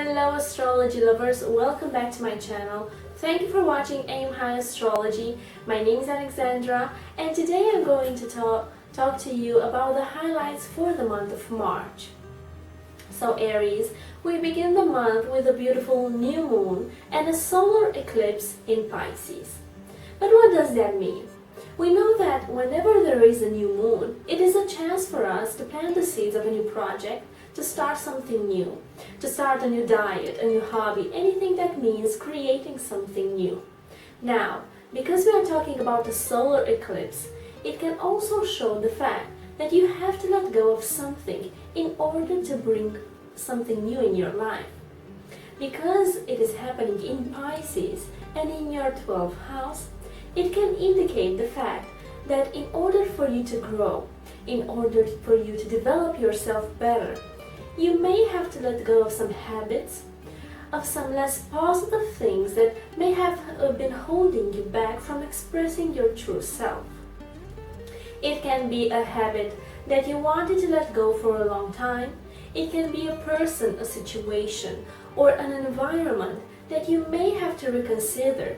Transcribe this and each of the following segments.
Hello astrology lovers, welcome back to my channel. Thank you for watching Aim High Astrology. My name is Alexandra and today I'm going to talk to you about the highlights for the month of March. So Aries, we begin the month with a beautiful new moon and a solar eclipse in Pisces. But what does that mean? We know that whenever there is a new moon, it is a chance for us to plant the seeds of a new project, to start something new, to start a new diet, a new hobby, anything that means creating something new. Now, because we are talking about a solar eclipse, it can also show the fact that you have to let go of something in order to bring something new in your life. Because it is happening in Pisces and in your 12th house, it can indicate the fact that in order for you to grow, in order for you to develop yourself better, you may have to let go of some habits, of some less positive things that may have been holding you back from expressing your true self. It can be a habit that you wanted to let go for a long time. It can be a person, a situation, or an environment that you may have to reconsider.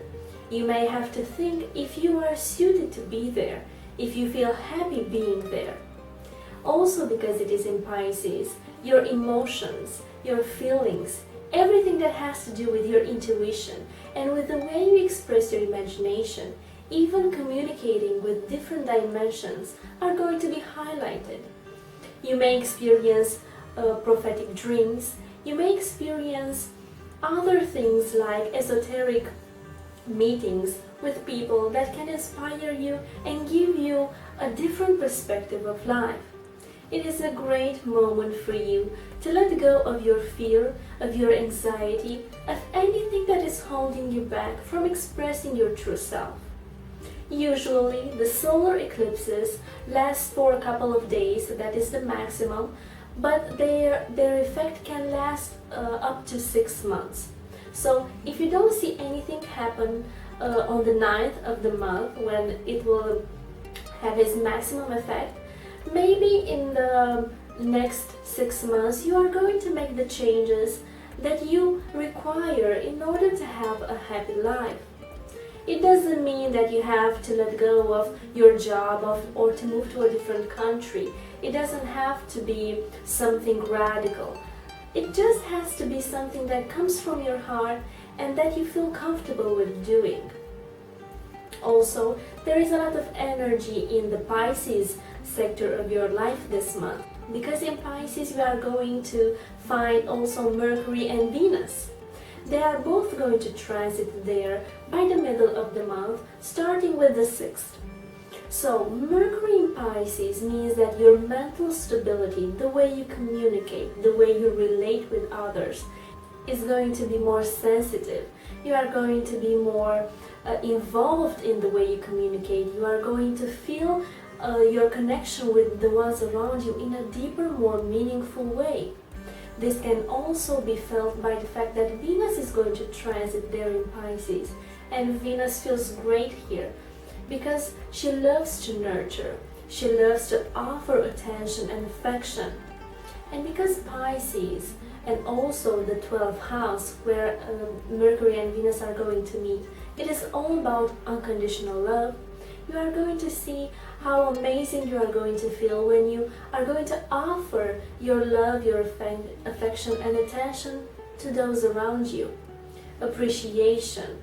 You may have to think if you are suited to be there, if you feel happy being there. Also, because it is in Pisces, your emotions, your feelings, everything that has to do with your intuition and with the way you express your imagination, even communicating with different dimensions, are going to be highlighted. You may experience prophetic dreams, you may experience other things like esoteric meetings with people that can inspire you and give you a different perspective of life. It is a great moment for you to let go of your fear, of your anxiety, of anything that is holding you back from expressing your true self. Usually, the solar eclipses last for a couple of days, that is the maximum, but their effect can last up to 6 months. So, if you don't see anything happen on the 9th of the month when it will have its maximum effect, maybe in the next 6 months you are going to make the changes that you require in order to have a happy life. It doesn't mean that you have to let go of your job or to move to a different country. It doesn't have to be something radical. It just has to be something that comes from your heart and that you feel comfortable with doing. Also, there is a lot of energy in the Pisces sector of your life this month, because in Pisces you are going to find also Mercury and Venus. They are both going to transit there by the middle of the month, starting with the 6th. So Mercury in Pisces means that your mental stability, the way you communicate, the way you relate with others, is going to be more sensitive. You are going to be more involved in the way you communicate. You are going to feel your connection with the ones around you in a deeper, more meaningful way. This can also be felt by the fact that Venus is going to transit there in Pisces, and Venus feels great here because she loves to nurture, she loves to offer attention and affection. And because Pisces and also the 12th house where Mercury and Venus are going to meet, it is all about unconditional love. You are going to see how amazing you are going to feel when you are going to offer your love, your affection and attention to those around you. Appreciation,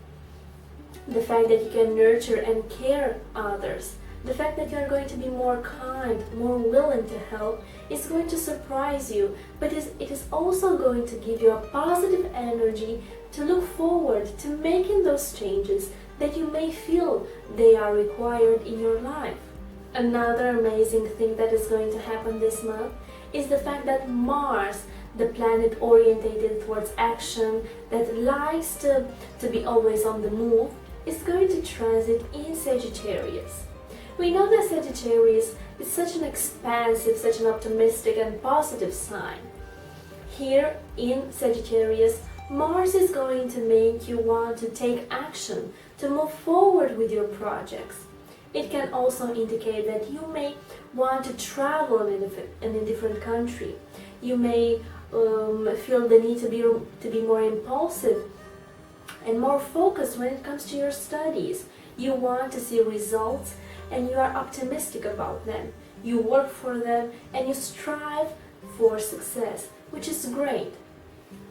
the fact that you can nurture and care others, the fact that you are going to be more kind, more willing to help, is going to surprise you, but it is also going to give you a positive energy to look forward to making those changes that you may feel they are required in your life. Another amazing thing that is going to happen this month is the fact that Mars, the planet orientated towards action, that likes to be always on the move, is going to transit in Sagittarius. We know that Sagittarius is such an expansive, such an optimistic and positive sign. Here in Sagittarius, Mars is going to make you want to take action, to move forward with your projects. It can also indicate that you may want to travel in a different country. You may feel the need to be more impulsive and more focused when it comes to your studies. You want to see results and you are optimistic about them. You work for them and you strive for success, which is great.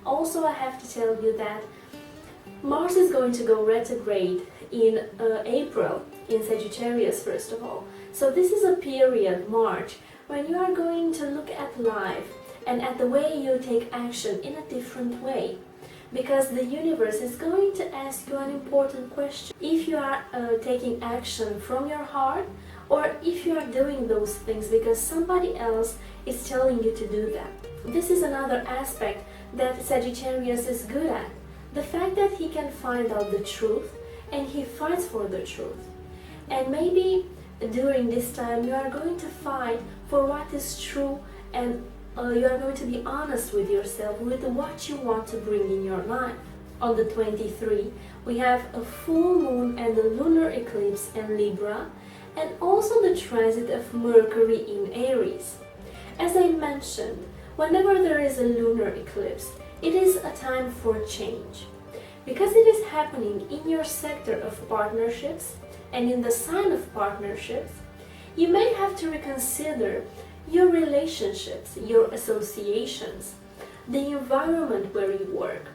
Also, I have to tell you that Mars is going to go retrograde in April in Sagittarius, first of all. So this is a period, March, when you are going to look at life and at the way you take action in a different way. Because the universe is going to ask you an important question. If you are taking action from your heart, or if you are doing those things because somebody else is telling you to do that. This is another aspect that Sagittarius is good at. The fact that he can find out the truth and he fights for the truth. And maybe during this time you are going to fight for what is true, and you are going to be honest with yourself with what you want to bring in your life. On the 23, we have a full moon and a lunar eclipse in Libra, and also the transit of Mercury in Aries. As I mentioned, whenever there is a lunar eclipse, it is a time for change. Because it is happening in your sector of partnerships and in the sign of partnerships, you may have to reconsider your relationships, your associations, the environment where you work,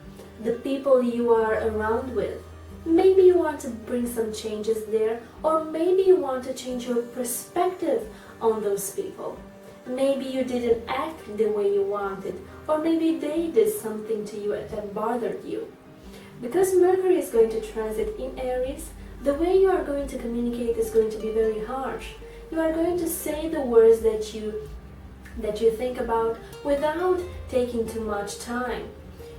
the people you are around with. Maybe you want to bring some changes there, or maybe you want to change your perspective on those people. Maybe you didn't act the way you wanted, or maybe they did something to you that bothered you. Because Mercury is going to transit in Aries, the way you are going to communicate is going to be very harsh. You are going to say the words that you think about without taking too much time.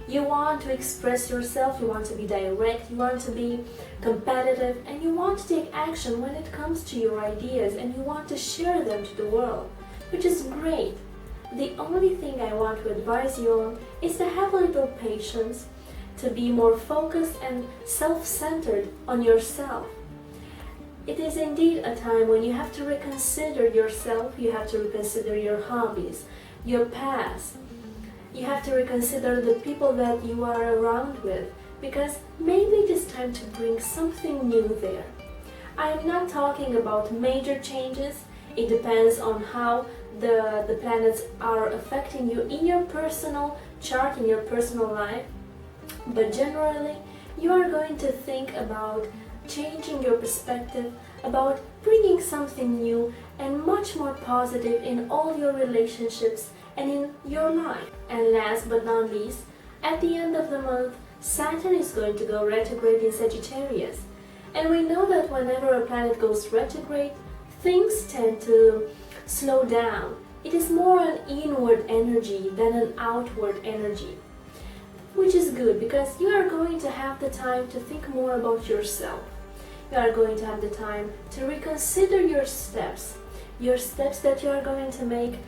You want to express yourself, you want to be direct, you want to be competitive, and you want to take action when it comes to your ideas, and you want to share them to the world, which is great. The only thing I want to advise you on is to have a little patience, to be more focused and self-centered on yourself. It is indeed a time when you have to reconsider yourself, you have to reconsider your hobbies, your past. You have to reconsider the people that you are around with, because maybe it is time to bring something new there. I am not talking about major changes. It depends on how the planets are affecting you in your personal chart, in your personal life. But generally, you are going to think about changing your perspective, about bringing something new and much more positive in all your relationships and in your life. And last but not least, at the end of the month, Saturn is going to go retrograde in Sagittarius. And we know that whenever a planet goes retrograde, things tend to slow down. It is more an inward energy than an outward energy, which is good because you are going to have the time to think more about yourself. You are going to have the time to reconsider your steps that you are going to make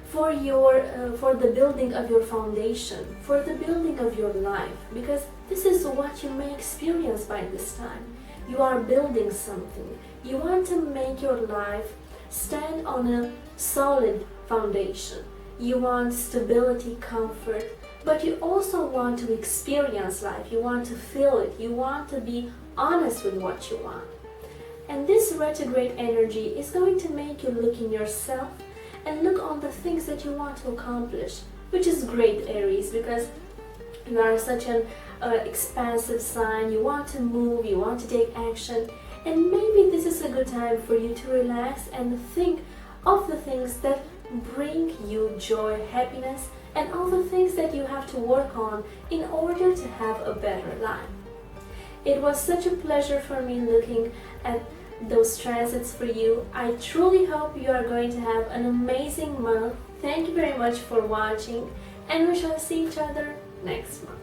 for the building of your foundation, for the building of your life, because this is what you may experience by this time. You are building something. You want to make your life stand on a solid foundation. You want stability, comfort, but you also want to experience life. You want to feel it. You want to be honest with what you want. And this retrograde energy is going to make you look in yourself and look on the things that you want to accomplish, which is great, Aries, because you are such an expansive sign. You want to move, you want to take action, and maybe this is a good time for you to relax and think of the things that bring you joy, happiness, and all the things that you have to work on in order to have a better life. It was such a pleasure for me looking at those transits for you. I truly hope you are going to have an amazing month. Thank you very much for watching, and we shall see each other next month.